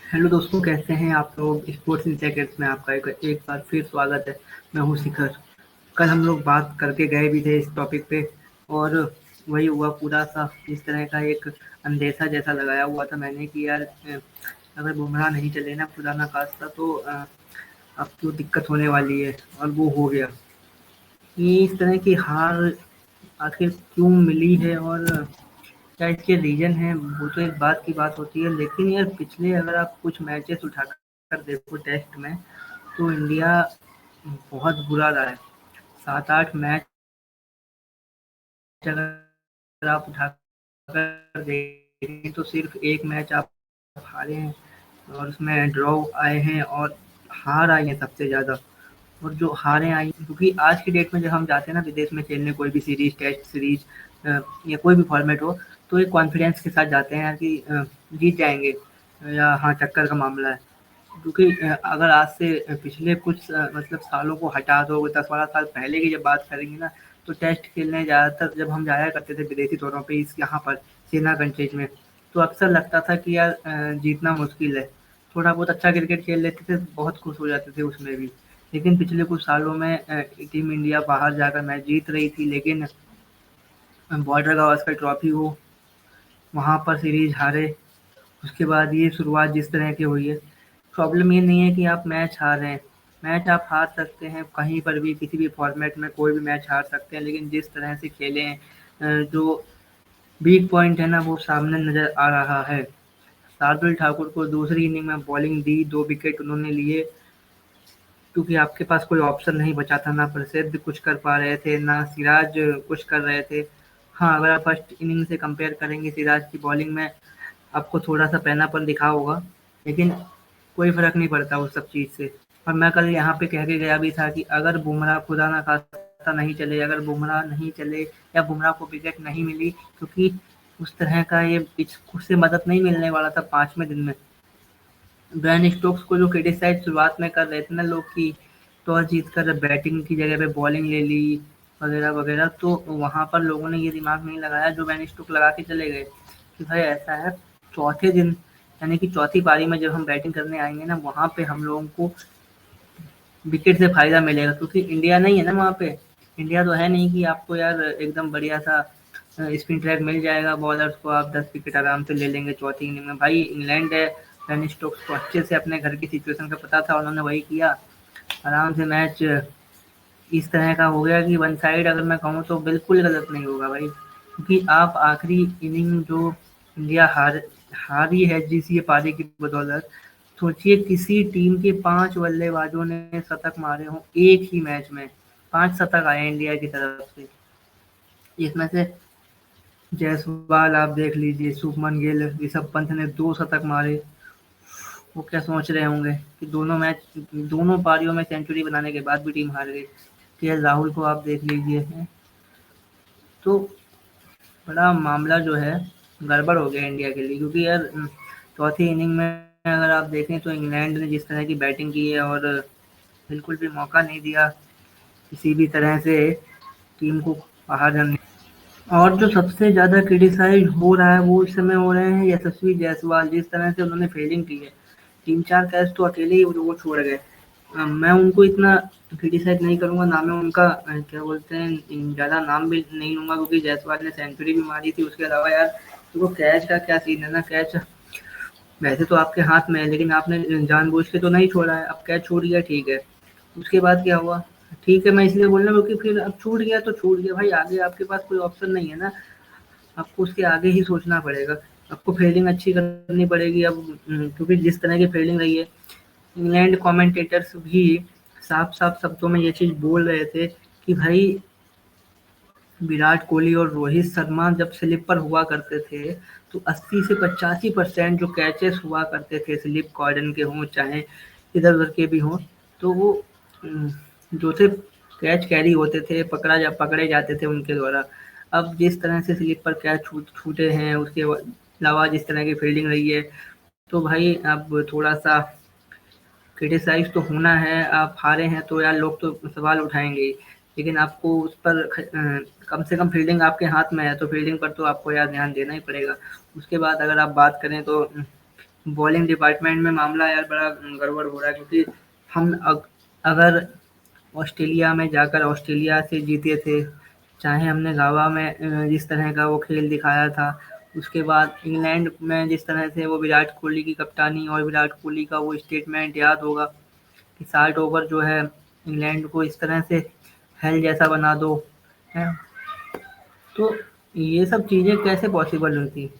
Hello दोस्तों, कैसे हैं आप लोग। स्पोर्ट्स इन सेकंड्स में आपका एक बार फिर स्वागत है। मैं हूं शिखर। कल हम लोग बात करके गए भी थे इस टॉपिक पे, और वही हुआ पूरा सा। इस तरह का एक अंदेशा जैसा लगाया हुआ था मैंने कि यार अगर बुमराह नहीं चले ना, खुदा ना खास्ता, तो अब तो दिक्कत होने वाली है। और वो हो गया। ये इस तरह की हार आखिर क्यों मिली है, और क्या इसके रीजन है, वो तो एक बात की बात होती है। लेकिन यार पिछले अगर आप कुछ मैचेस उठाकर देखो टेस्ट में, तो इंडिया बहुत बुरा रहा है। 7-8 मैच अगर आप उठाकर देखें तो सिर्फ एक मैच आप हारे हैं, और उसमें ड्रॉ आए हैं, और हार आई है सबसे ज़्यादा। और जो हारें आई, क्योंकि आज की डेट में जब हम जाते हैं ना विदेश में खेलने, कोई भी सीरीज, टेस्ट सीरीज या कोई भी फॉर्मेट हो, तो एक कॉन्फिडेंस के साथ जाते हैं यार कि जीत जाएंगे, या हाँ टक्कर का मामला है। क्योंकि अगर आज से पिछले कुछ मतलब सालों को हटा दो, 10-12 साल पहले की जब बात करेंगे ना, तो टेस्ट खेलने ज़्यादातर जब हम जाया करते थे विदेशी तौरों पे, इस यहाँ पर सेना कंट्रीज में, तो अक्सर लगता था कि यार जीतना मुश्किल है। थोड़ा बहुत अच्छा क्रिकेट खेल लेते थे, बहुत खुश हो जाते थे उसमें भी। लेकिन पिछले कुछ सालों में टीम इंडिया बाहर जाकर मैच जीत रही थी, लेकिन बॉर्डर गावस्कर ट्रॉफी हो, वहाँ पर सीरीज हारे। उसके बाद ये शुरुआत जिस तरह की हुई है, प्रॉब्लम ये नहीं है कि आप मैच हार रहे हैं। मैच आप हार सकते हैं कहीं पर भी, किसी भी फॉर्मेट में कोई भी मैच हार सकते हैं, लेकिन जिस तरह से खेले हैं, जो वीक पॉइंट है ना, वो सामने नज़र आ रहा है। शार्दुल ठाकुर को दूसरी इनिंग में बॉलिंग दी, 2 विकेट उन्होंने लिए, क्योंकि आपके पास कोई ऑप्शन नहीं बचा था। ना प्रसिद्ध कुछ कर पा रहे थे, ना सिराज कुछ कर रहे थे। हाँ, अगर आप फर्स्ट इनिंग से कंपेयर करेंगे सिराज की बॉलिंग में, आपको थोड़ा सा पैनापन दिखा होगा, लेकिन कोई फ़र्क नहीं पड़ता उस सब चीज़ से। और मैं कल यहाँ पे कह के गया भी था कि अगर बुमराह खुदा ना खास्ता नहीं चले, अगर बुमराह नहीं चले या बुमराह को विकेट नहीं मिली, क्योंकि उस तरह का ये पिच उससे मदद नहीं मिलने वाला था 5वें दिन में। ब्रायन स्टोक्स को जो क्रिटिसाइज शुरुआत में कर रहे थे ना लोग, कि टॉस जीत कर बैटिंग की जगह पे बॉलिंग ले ली वगैरह वगैरह, तो वहाँ पर लोगों ने ये दिमाग नहीं लगाया जो ब्रायन स्टोक्स लगा के चले गए कि भाई ऐसा है, चौथे दिन यानी कि चौथी पारी में जब हम बैटिंग करने आएंगे ना, वहाँ पे हम लोगों को विकेट से फायदा मिलेगा, क्योंकि इंडिया नहीं है ना वहाँ पे। इंडिया तो है नहीं कि आपको यार एकदम बढ़िया सा स्पिन ट्रैक मिल जाएगा, बॉलर्स को आप 10 विकेट आराम से ले लेंगे चौथी इनिंग में। भाई इंग्लैंड है, बेन स्टोक्स को अच्छे से अपने घर की सिचुएशन का पता था, उन्होंने वही किया। आराम से मैच इस तरह का हो गया कि वन साइड, अगर मैं कहूँ तो बिल्कुल गलत नहीं होगा भाई, क्योंकि आप आखिरी इनिंग जो इंडिया हारी है जिस ये पारी की बदौलत, सोचिए किसी टीम के 5 बल्लेबाजों ने शतक मारे हों एक ही मैच में। 5 शतक आए इंडिया की तरफ से, इसमें से जायसवाल आप देख लीजिए, शुभमन गिल, ऋषभ पंत ने 2 शतक मारे। वो क्या सोच रहे होंगे कि दोनों पारियों में सेंचुरी बनाने के बाद भी टीम हार गई। के राहुल को आप देख लीजिए हैं। तो बड़ा मामला जो है गड़बड़ हो गया इंडिया के लिए, क्योंकि यार चौथी इनिंग में अगर आप देखें तो इंग्लैंड ने जिस तरह की बैटिंग की है, और बिल्कुल भी मौका नहीं दिया किसी भी तरह से टीम को बाहर जाने। और जो सबसे ज़्यादा क्रिटिसाइज हो रहा है वो इस समय हो रहे हैं यशस्वी जायसवाल, जिस तरह से उन्होंने फील्डिंग की है। 3-4 कैच तो अकेले ही वो छोड़ गए। मैं उनको इतना क्रिटिसाइज नहीं करूंगा, ना मैं उनका क्या बोलते हैं ज़्यादा नाम भी नहीं लूंगा, क्योंकि जायसवाल ने सेंचुरी भी मारी थी। उसके अलावा यार देखो कैच का क्या सीन है ना, कैच वैसे तो आपके हाथ में है, लेकिन आपने जानबूझ के तो नहीं छोड़ा है। अब कैच छूट गया, ठीक है, उसके बाद क्या हुआ, ठीक है, मैं इसलिए बोल रहा हूँ क्योंकि फिर अब छूट गया तो छूट गया भाई, आगे आपके पास कोई ऑप्शन नहीं है ना। आपको उसके आगे ही सोचना पड़ेगा। आपको फील्डिंग अच्छी करनी पड़ेगी अब, क्योंकि जिस तरह की फील्डिंग रही है, इंग्लैंड कमेंटेटर्स भी साफ-साफ शब्दों में ये चीज़ बोल रहे थे कि भाई विराट कोहली और रोहित शर्मा जब स्लिप पर हुआ करते थे, तो 80 से 85% जो कैचेस हुआ करते थे, स्लिप कॉर्डन के हों चाहे इधर-उधर के भी हों, तो वो जो थे कैच कैरी होते थे, पकड़े जाते थे उनके द्वारा। अब जिस तरह से स्लिप पर कैच छूटे हैं, उसके अलावा जिस तरह की फील्डिंग रही है, तो भाई अब थोड़ा-सा क्रिटिसाइज़ तो होना है। आप हारे हैं तो यार लोग तो सवाल उठाएँगे ही, लेकिन आपको उस पर कम से कम फील्डिंग आपके हाथ में है, तो फील्डिंग पर तो आपको यार ध्यान देना ही पड़ेगा। उसके बाद अगर आप बात करें तो बॉलिंग डिपार्टमेंट में मामला यार बड़ा गड़बड़ हो रहा है, क्योंकि हम अगर ऑस्ट्रेलिया में जाकर ऑस्ट्रेलिया से जीते थे, चाहे हमने गावा में जिस तरह का वो खेल दिखाया था, उसके बाद इंग्लैंड में जिस तरह से वो विराट कोहली की कप्तानी और विराट कोहली का वो स्टेटमेंट याद होगा कि 60 ओवर जो है इंग्लैंड को इस तरह से हेल जैसा बना दो, है। तो ये सब चीज़ें कैसे पॉसिबल हुई थी?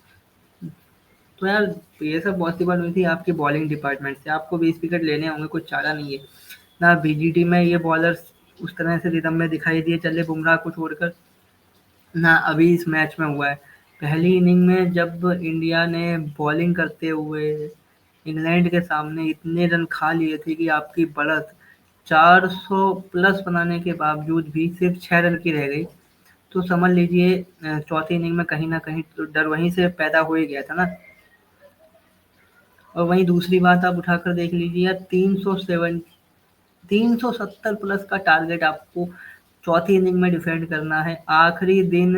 तो यार ये सब पॉसिबल हुई थी आपकी बॉलिंग डिपार्टमेंट से। आपको 20 विकेट लेने होंगे, कुछ चारा नहीं है। ना बीजीटी में ये बॉलर्स उस तरह से रिदम में दिखाई दिए चले बुमराह को छोड़कर, ना अभी इस मैच में हुआ है। पहली इनिंग में जब इंडिया ने बॉलिंग करते हुए इंग्लैंड के सामने इतने रन खा लिए थे कि आपकी बढ़त 400 प्लस बनाने के बावजूद भी सिर्फ 6 रन की रह गई। तो समझ लीजिए चौथी इनिंग में कहीं न कहीं तो डर वहीं से पैदा हो ही गया था ना। और वहीं दूसरी बात आप उठाकर देख लीजिए यार, 370 प्लस का टारगेट आपको चौथी इनिंग में डिफेंड करना है। आखिरी दिन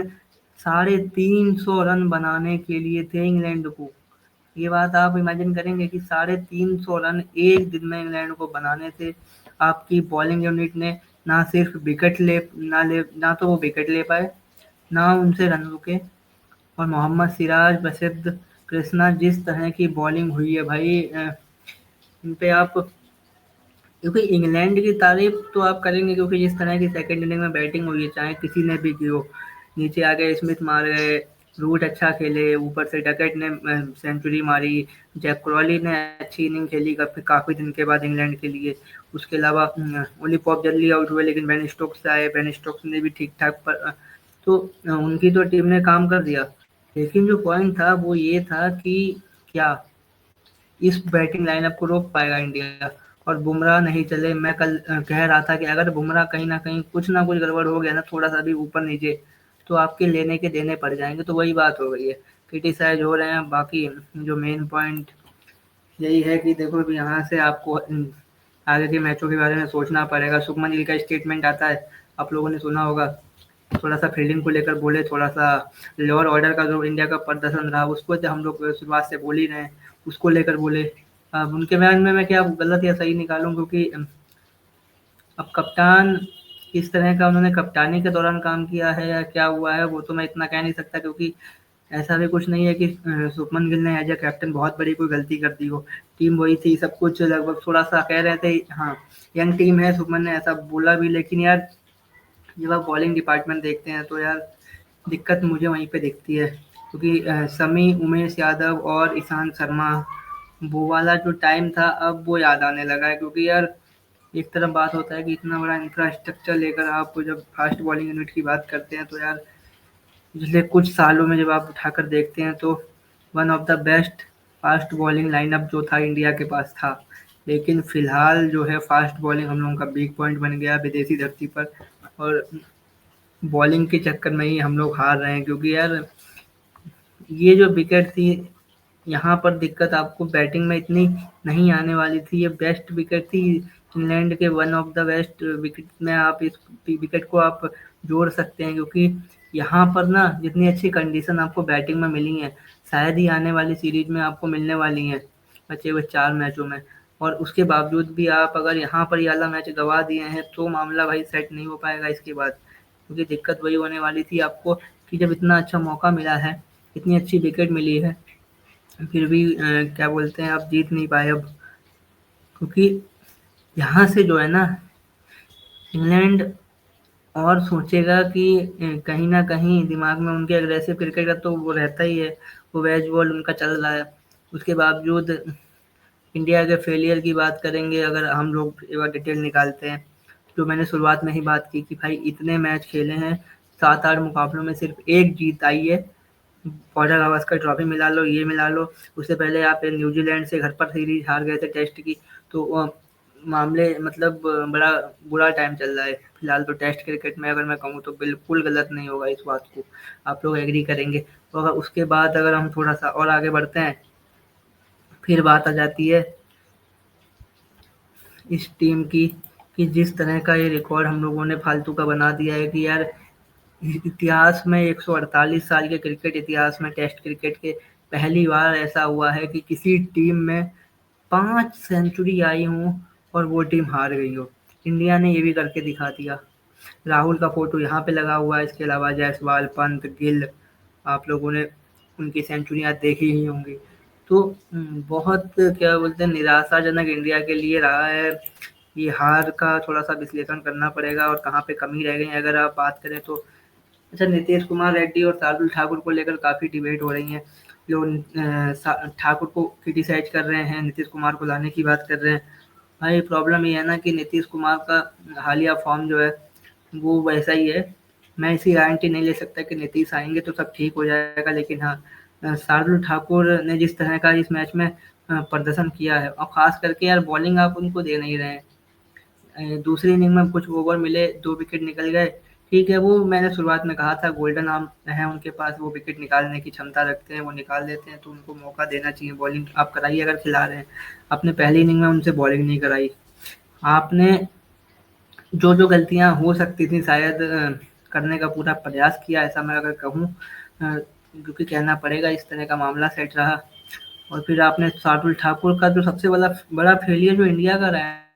350 रन बनाने के लिए थे इंग्लैंड को। ये बात आप इमेजिन करेंगे कि 350 रन एक दिन में इंग्लैंड को बनाने थे। आपकी बॉलिंग यूनिट ने ना सिर्फ विकेट ना तो वो विकेट ले पाए, ना उनसे रन रुके। और मोहम्मद सिराज, प्रसिद्ध कृष्णा, जिस तरह की बॉलिंग हुई है भाई, इन पे आप, क्योंकि इंग्लैंड की तारीफ तो आप करेंगे क्योंकि जिस तरह की सेकंड इनिंग में बैटिंग हुई है, चाहे किसी ने भी की हो, नीचे आ गए, स्मिथ मार गए, रूट अच्छा खेले, ऊपर से डकेट ने सेंचुरी मारी, जैक क्रॉली ने अच्छी इनिंग खेली काफी दिन के बाद इंग्लैंड के लिए। उसके अलावा ओली पॉप जल्दी आउट हुए, लेकिन बेन स्टोक्स आए, बेन स्टोक्स ने भी ठीक ठाक तो उनकी तो टीम ने काम कर दिया। लेकिन जो पॉइंट था वो ये था कि क्या इस बैटिंग लाइनअप को रोक पाएगा इंडिया? और बुमराह नहीं चले। मैं कल कह रहा था कि अगर बुमराह कहीं ना कहीं कुछ ना कुछ गड़बड़ हो गया ना, थोड़ा सा भी ऊपर नीचे, तो आपके लेने के देने पड़ जाएंगे। तो वही बात हो गई है, क्रिटिसाइज हो रहे हैं। बाकी जो मेन पॉइंट यही है कि देखो अब यहाँ से आपको आगे के मैचों के बारे में सोचना पड़ेगा। शुभमन गिल का स्टेटमेंट आता है, आप लोगों ने सुना होगा, थोड़ा सा फील्डिंग को लेकर बोले, थोड़ा सा लोअर ऑर्डर का जो इंडिया का प्रदर्शन रहा उसको तो हम लोग शुरुआत से बोल ही रहे हैं, उसको लेकर बोले। अब उनके बयान में मैं क्या गलत या सही निकालूं, क्योंकि अब कप्तान किस तरह का उन्होंने कप्तानी के दौरान काम किया है या क्या हुआ है वो तो मैं इतना कह नहीं सकता, क्योंकि ऐसा भी कुछ नहीं है कि शुभमन गिल ने एज ए कैप्टन बहुत बड़ी कोई गलती कर दी हो। टीम वही थी, सब कुछ लगभग, थोड़ा सा कह रहे थे हाँ यंग टीम है, शुभमन ने ऐसा बोला भी। लेकिन यार जब आप बॉलिंग डिपार्टमेंट देखते हैं तो यार दिक्कत मुझे वहीं पे दिखती है, क्योंकि शमी, उमेश यादव और ईशांत शर्मा, वो वाला जो टाइम था अब वो याद आने लगा है। क्योंकि यार एक तरफ बात होता है कि इतना बड़ा इंफ्रास्ट्रक्चर लेकर आप जब फास्ट बॉलिंग यूनिट की बात करते हैं, तो यार पिछले कुछ सालों में जब आप उठाकर देखते हैं तो one of the best fast bowling lineup जो था इंडिया के पास था। लेकिन फिलहाल जो है फास्ट बॉलिंग हम लोगों का वीक पॉइंट बन गया विदेशी धरती पर, और बॉलिंग के चक्कर में ही हम लोग हार रहे हैं। क्योंकि यार ये जो विकेट थी, यहाँ पर दिक्कत आपको बैटिंग में इतनी नहीं आने वाली थी। ये बेस्ट विकेट थी इंग्लैंड के, one of the best wicket में आप इस विकेट को आप जोड़ सकते हैं, क्योंकि यहाँ पर ना जितनी अच्छी कंडीशन आपको बैटिंग में मिली है, शायद ही आने वाली सीरीज में आपको मिलने वाली हैं बचे हुए 4 मैचों में। और उसके बावजूद भी आप अगर यहाँ पर ये वाला मैच गवा दिए हैं तो मामला भाई सेट नहीं हो पाएगा इसके बाद। क्योंकि दिक्कत वही होने वाली थी आपको कि जब इतना अच्छा मौका मिला है, इतनी अच्छी विकेट मिली है, फिर भी क्या बोलते हैं, आप जीत नहीं पाए अब। क्योंकि यहाँ से जो है ना, इंग्लैंड और सोचेगा कि कहीं न कहीं दिमाग में उनके अग्रेसिव क्रिकेट का तो वो रहता ही है, वो वेज बॉल उनका चल रहा है। उसके बावजूद इंडिया के फेलियर की बात करेंगे अगर हम लोग एक बार डिटेल निकालते हैं, तो मैंने शुरुआत में ही बात की कि भाई इतने मैच खेले हैं, 7-8 मुकाबलों में सिर्फ 1 जीत आई है। बॉर्डर गावस्कर ट्रॉफी मिला लो, ये मिला लो, उससे पहले आप न्यूजीलैंड से घर पर सीरीज हार गए थे टेस्ट की। तो मामले मतलब बड़ा बुरा टाइम चल रहा है फिलहाल तो टेस्ट क्रिकेट में। अगर मैं कहूँ तो बिल्कुल गलत नहीं होगा इस बात को, आप लोग एग्री करेंगे। तो अगर उसके बाद अगर हम थोड़ा सा और आगे बढ़ते हैं, फिर बात आ जाती है इस टीम की, कि जिस तरह का ये रिकॉर्ड हम लोगों ने फालतू का बना दिया है कि यार इतिहास में 148 साल के क्रिकेट इतिहास में टेस्ट क्रिकेट के पहली बार ऐसा हुआ है कि किसी टीम में 5 सेंचुरी आई हों और वो टीम हार गई हो। इंडिया ने ये भी करके दिखा दिया। राहुल का फ़ोटो यहाँ पे लगा हुआ है, इसके अलावा जायसवाल, पंत, गिल, आप लोगों ने उनकी सेंचुरियाँ देखी ही होंगी। तो बहुत क्या बोलते हैं निराशाजनक इंडिया के लिए रहा है। ये हार का थोड़ा-सा विश्लेषण करना पड़ेगा और कहाँ पे कमी रह गई है अगर आप बात करें तो। अच्छा, नीतीश कुमार रेड्डी और शार्दुल ठाकुर को लेकर काफ़ी डिबेट हो रही है। लोग ठाकुर को क्रिटिसाइज़ कर रहे हैं, नीतीश कुमार को लाने की बात कर रहे हैं। भाई प्रॉब्लम ये है ना कि नीतीश कुमार का हालिया फॉर्म जो है वो वैसा ही है। मैं इसकी गारंटी नहीं ले सकता कि नीतीश आएँगे तो सब ठीक हो जाएगा, लेकिन हाँ शार्दुल ठाकुर ने जिस तरह का इस मैच में प्रदर्शन किया है और ख़ास करके यार बॉलिंग आप उनको दे नहीं रहे हैं। दूसरी इनिंग में कुछ ओवर मिले, 2 विकेट निकल गए। ठीक है, वो मैंने शुरुआत में कहा था गोल्डन आर्म है उनके पास, वो विकेट निकालने की क्षमता रखते हैं, वो निकाल देते हैं तो उनको मौका देना चाहिए। बॉलिंग आप कराइए अगर खिला रहे हैं। आपने पहली इनिंग में उनसे बॉलिंग नहीं कराई। आपने जो गलतियाँ हो सकती थी शायद करने का पूरा प्रयास किया, ऐसा मैं अगर कहूँ क्योंकि कहना पड़ेगा इस तरह का मामला सेट रहा। और फिर आपने शार्दुल ठाकुर का जो सबसे बड़ा बड़ा फेलियर जो इंडिया का रहा है,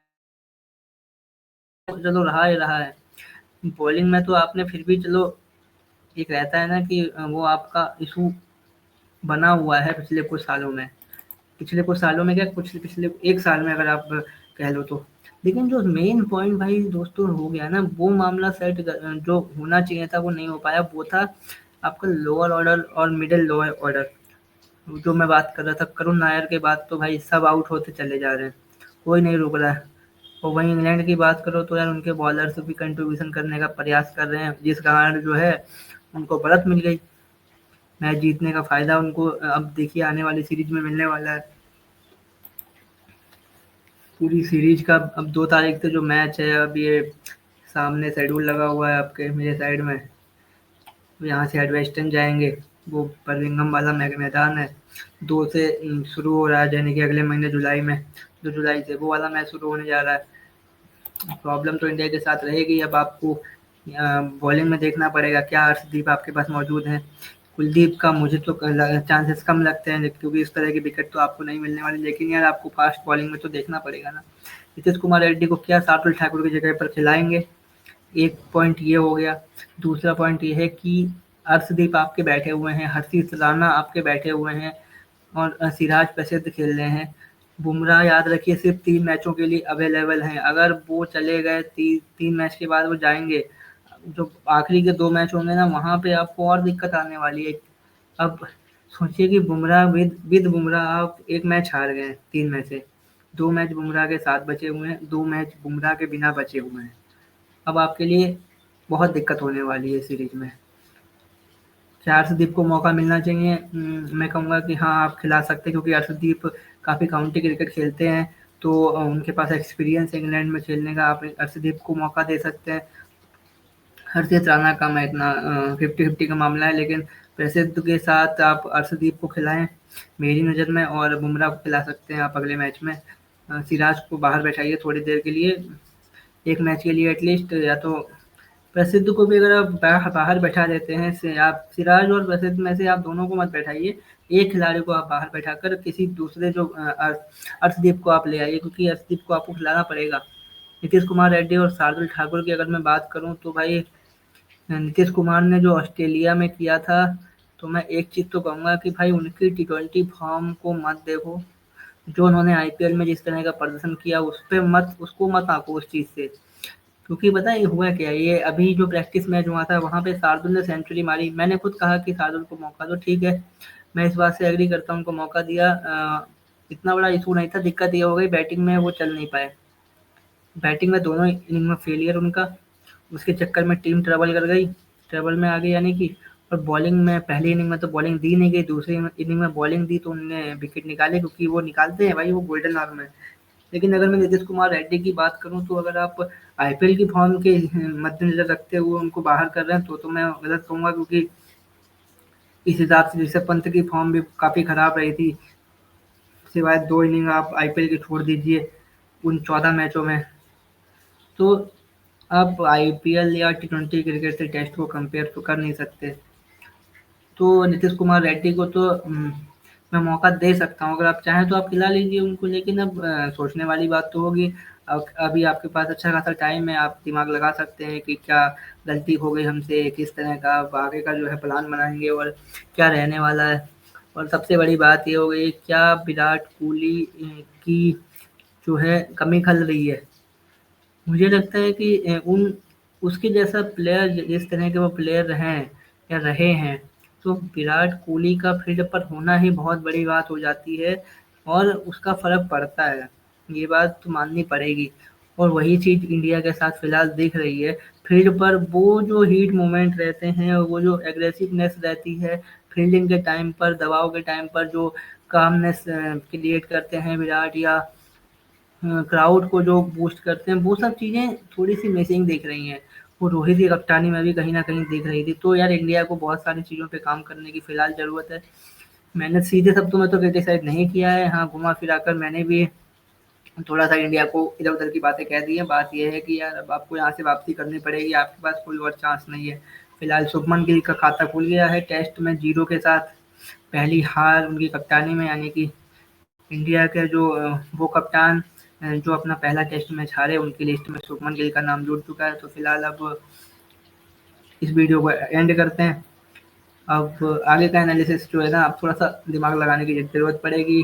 चलो रहा ही रहा है। बॉलिंग में तो आपने फिर भी चलो एक रहता है ना कि वो आपका इशू बना हुआ है पिछले कुछ सालों में। पिछले कुछ सालों में क्या कुछ पिछले 1 साल में अगर आप कह लो तो। लेकिन जो मेन पॉइंट भाई दोस्तों हो गया ना वो मामला सेट जो होना चाहिए था वो नहीं हो पाया। वो था आपका लोअर ऑर्डर और मिडल लोअर ऑर्डर। जो मैं बात कर रहा था करुण नायर के बाद तो भाई सब आउट होते चले जा रहे हैं, कोई नहीं रुक रहा है। और वहीं इंग्लैंड की बात करो तो यार उनके बॉलर्स भी कंट्रीब्यूशन करने का प्रयास कर रहे हैं, जिस कारण जो है उनको बढ़त मिल गई। मैच जीतने का फ़ायदा उनको अब देखिए आने वाली सीरीज में मिलने वाला है। पूरी सीरीज का अब 2 तारीख से जो मैच है अब ये सामने शेड्यूल लगा हुआ है आपके मेरे साइड में। यहाँ से एडवेस्टन जाएंगे, वो बर्मिंघम वाला मैदान है। 2 से शुरू हो रहा है यानी कि अगले महीने जुलाई में, 2 जुलाई से वो वाला मैच शुरू होने जा रहा है। प्रॉब्लम तो इंडिया के साथ रहेगी। अब आपको बॉलिंग में देखना पड़ेगा क्या अर्शदीप आपके पास मौजूद हैं। कुलदीप का मुझे तो चांसेस कम लगते हैं क्योंकि इस तरह की विकेट तो आपको नहीं मिलने वाली, लेकिन यार आपको फास्ट बॉलिंग में तो देखना पड़ेगा ना। नीतीश कुमार रेड्डी को क्या शार्दुल ठाकुर की जगह पर खिलाएंगे, एक पॉइंट ये हो गया। दूसरा पॉइंट ये है कि अर्शदीप आपके बैठे हुए हैं, हर्षित राणा आपके बैठे हुए हैं और सिराज प्रसिद्ध खेल रहे हैं। बुमराह याद रखिए सिर्फ 3 मैचों के लिए अवेलेबल हैं। अगर वो चले गए 3 मैच के बाद वो जाएंगे, जो आखिरी के 2 मैच होंगे ना वहाँ पे आपको और दिक्कत आने वाली है। अब सोचिए कि बुमराह विद बुमराह आप 1 मैच हार गए 3 में से। 2 मैच बुमराह के साथ बचे हुए हैं, 2 मैच बुमराह के बिना बचे हुए हैं। अब आपके लिए बहुत दिक्कत होने वाली है सीरीज में। क्या अर्शदीप को मौका मिलना चाहिए? मैं कहूँगा कि हाँ आप खिला सकते हैं क्योंकि अर्शदीप काफ़ी काउंटी क्रिकेट खेलते हैं, तो उनके पास एक्सपीरियंस है इंग्लैंड में खेलने का। आप अर्शदीप को मौका दे सकते हैं। हरषित राणा का मैं इतना 50-50 का मामला है, लेकिन प्रसिद्ध के साथ आप अर्शदीप को खिलाएं मेरी नज़र में, और बुमराह को खिला सकते हैं आप अगले मैच में। सिराज को बाहर बैठाइए थोड़ी देर के लिए, 1 मैच के लिए एटलीस्ट। या तो प्रसिद्ध को भी अगर आप बाहर बैठा देते हैं से आप सिराज और प्रसिद्ध में से आप दोनों को मत बैठाइए, एक खिलाड़ी को आप बाहर बैठाकर किसी दूसरे जो अर्शदीप को आप ले आइए क्योंकि अर्शदीप को आपको खिलाना पड़ेगा। नीतीश कुमार रेड्डी और शार्दुल ठाकुर की अगर मैं बात करूं तो भाई नीतीश कुमार ने जो ऑस्ट्रेलिया में किया था, तो मैं एक चीज़ तो कहूँगा कि भाई उनकी टी20 फॉर्म को मत देखो। जो उन्होंने आईपीएल में जिस तरह का प्रदर्शन किया उस पे मत उसको मत आंको उस चीज़ से। क्योंकि पता है हुआ क्या, ये अभी जो प्रैक्टिस मैच हुआ था वहाँ पे शार्दुल ने सेंचुरी मारी। मैंने खुद कहा कि शार्दुल को मौका दो, ठीक है, मैं इस बात से एग्री करता हूँ, उनको मौका दिया। इतना बड़ा इशू नहीं था, दिक्कत ये हो गई बैटिंग में वो चल नहीं पाए। बैटिंग में दोनों इनिंग में फेलियर उनका, उसके चक्कर में टीम ट्रबल कर गई, ट्रबल में आ गई यानी कि। और बॉलिंग में पहली इनिंग में तो बॉलिंग दी नहीं गई, दूसरी इनिंग में बॉलिंग दी तो उन्होंने विकेट निकाले क्योंकि वो निकालते हैं भाई, वो गोल्डन आर्म है। लेकिन अगर मैं नीतीश कुमार रेड्डी की बात करूं तो अगर आप आईपीएल की फॉर्म के मद्देनजर रखते हुए उनको बाहर कर रहे हैं तो मैं गलत कहूंगा, क्योंकि इस हिसाब से ऋषभ पंत की फॉर्म भी काफ़ी खराब रही थी। सिवाय 2 इनिंग आप आईपीएल की छोड़ दीजिए उन 14 मैचों में, तो आप आईपीएल या टी20 क्रिकेट से टेस्ट को कंपेयर तो कर नहीं सकते। तो नीतीश कुमार रेड्डी को तो मैं मौका दे सकता हूँ, अगर आप चाहें तो आप खिला लीजिए उनको, लेकिन अब सोचने वाली बात तो होगी। अभी आपके पास अच्छा खासा टाइम है, आप दिमाग लगा सकते हैं कि क्या गलती हो गई हमसे, किस तरह का अब आगे का जो है प्लान बनाएँगे और क्या रहने वाला है। और सबसे बड़ी बात ये हो गई, क्या विराट कोहली की जो है कमी खल रही है। मुझे लगता है कि उन उसके जैसा प्लेयर, जिस तरह के वो प्लेयर हैं या रहे हैं, तो विराट कोहली का फील्ड पर होना ही बहुत बड़ी बात हो जाती है और उसका फ़र्क पड़ता है। ये बात तो माननी पड़ेगी और वही चीज़ इंडिया के साथ फ़िलहाल दिख रही है। फील्ड पर वो जो हीट मोमेंट रहते हैं और वो जो एग्रेसिवनेस रहती है, फील्डिंग के टाइम पर, दबाव के टाइम पर जो कामनेस क्रिएट करते हैं विराट, या क्राउड को जो बूस्ट करते हैं, वो सब चीज़ें थोड़ी-सी मिसिंग दिख रही हैं। वो रोहित की कप्तानी में भी कहीं न कहीं दिख रही थी। तो यार इंडिया को बहुत सारी चीज़ों पे काम करने की फ़िलहाल ज़रूरत है। मैंने सीधे शब्दों में तो क्रिटिसाइज़ नहीं किया है, हाँ, घुमा-फिरा कर मैंने भी थोड़ा-सा इंडिया को इधर-उधर की बातें कह दी हैं। बात ये है कि यार अब आपको यहाँ से वापसी करनी पड़ेगी, आपके पास कोई और चांस नहीं है। फ़िलहाल शुभमन गिल का खाता खुल गया है टेस्ट में 0 के साथ, पहली हार उनकी कप्तानी में, यानी कि इंडिया के जो वो कप्तान जो अपना पहला टेस्ट मैच हारे, उनकी लिस्ट में शुभमन गिल का नाम जुड़ चुका है। तो फिलहाल अब इस वीडियो को एंड करते हैं। अब आगे का एनालिसिस जो है ना, अब थोड़ा सा दिमाग लगाने की ज़रूरत पड़ेगी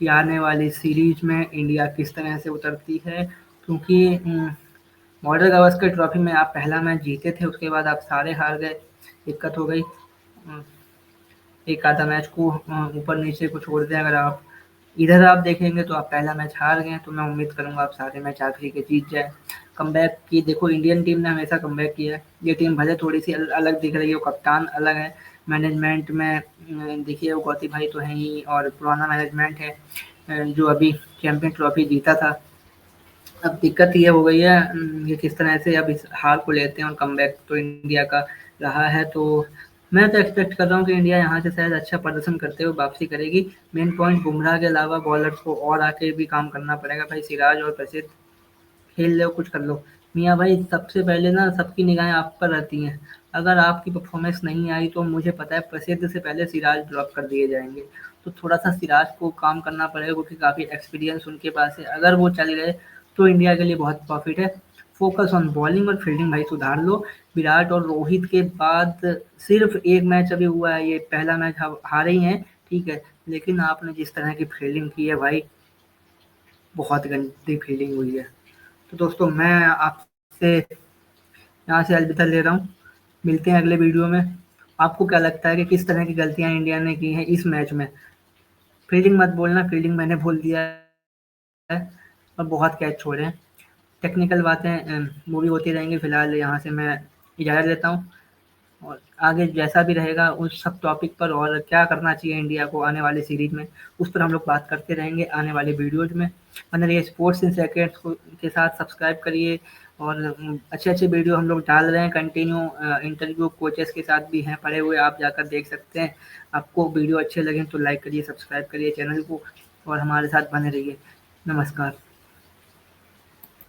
कि आने वाली सीरीज में इंडिया किस तरह से उतरती है, क्योंकि बॉर्डर गावस्कर ट्रॉफी में आप पहला मैच जीते थे, उसके बाद आप सारे हार गए, दिक्कत हो गई। एक आधा मैच को ऊपर नीचे को छोड़ दें, अगर आप इधर आप देखेंगे तो आप पहला मैच हार गए, तो मैं उम्मीद करूँगा आप सारे मैच आखिरी के जीत जाएँ। कमबैक की देखो, इंडियन टीम ने हमेशा कमबैक किया है। ये टीम भले थोड़ी-सी अलग दिख रही हो, कप्तान अलग है, मैनेजमेंट में देखिए वो गौती भाई तो हैं ही और पुराना मैनेजमेंट है जो अभी चैंपियन ट्रॉफी जीता था। अब दिक्कत ये हो गई है ये किस तरह से अब इस हार को लेते हैं, और कमबैक तो इंडिया का रहा है। तो मैं तो एक्सपेक्ट कर रहा हूँ कि इंडिया यहाँ से शायद अच्छा प्रदर्शन करते हुए वापसी करेगी। मेन पॉइंट बुमराह के अलावा बॉलर्स को और आके भी काम करना पड़ेगा भाई। सिराज और प्रसिद्ध खेल लो, कुछ कर लो। मियाँ भाई सबसे पहले ना सबकी निगाहें आप पर रहती हैं। अगर आपकी परफॉर्मेंस नहीं आई तो मुझे पता है प्रसिद्ध से पहले सिराज ड्रॉप कर दिए जाएँगे। तो थोड़ा-सा सिराज को काम करना पड़ेगा, क्योंकि काफ़ी एक्सपीरियंस उनके पास है। अगर वो चल गए तो इंडिया के लिए बहुत प्रॉफ़िट है। फ़ोकस ऑन बॉलिंग और फील्डिंग भाई सुधार लो। विराट और रोहित के बाद सिर्फ़ 1 मैच अभी हुआ है, ये पहला मैच हारे ही हैं, ठीक है। लेकिन आपने जिस तरह की फील्डिंग की है भाई, बहुत गंदी फील्डिंग हुई है। तो दोस्तों मैं आपसे यहाँ से अलविदा ले रहा हूँ। मिलते हैं अगले वीडियो में। आपको क्या लगता है कि किस तरह की गलतियाँ इंडिया ने की हैं इस मैच में? फील्डिंग मत बोलना, फील्डिंग मैंने बोल दिया है और बहुत कैच छोड़े हैं। टेक्निकल बातें वो भी होती रहेंगी। फिलहाल यहाँ से मैं इजाज़त लेता हूँ और आगे जैसा भी रहेगा उस सब टॉपिक पर, और क्या करना चाहिए इंडिया को आने वाली सीरीज में, उस पर हम लोग बात करते रहेंगे आने वाले वीडियोज़ में। बने रहिए स्पोर्ट्स इन सेकंड्स को के साथ, सब्सक्राइब करिए। और अच्छे-अच्छे वीडियो हम लोग डाल रहे हैं कंटिन्यू। इंटरव्यू कोचेस के साथ भी हैं पड़े हुए, आप जाकर देख सकते हैं। आपको वीडियो अच्छे लगें तो लाइक करिए, सब्सक्राइब करिए चैनल को और हमारे साथ बने रहिए। नमस्कार।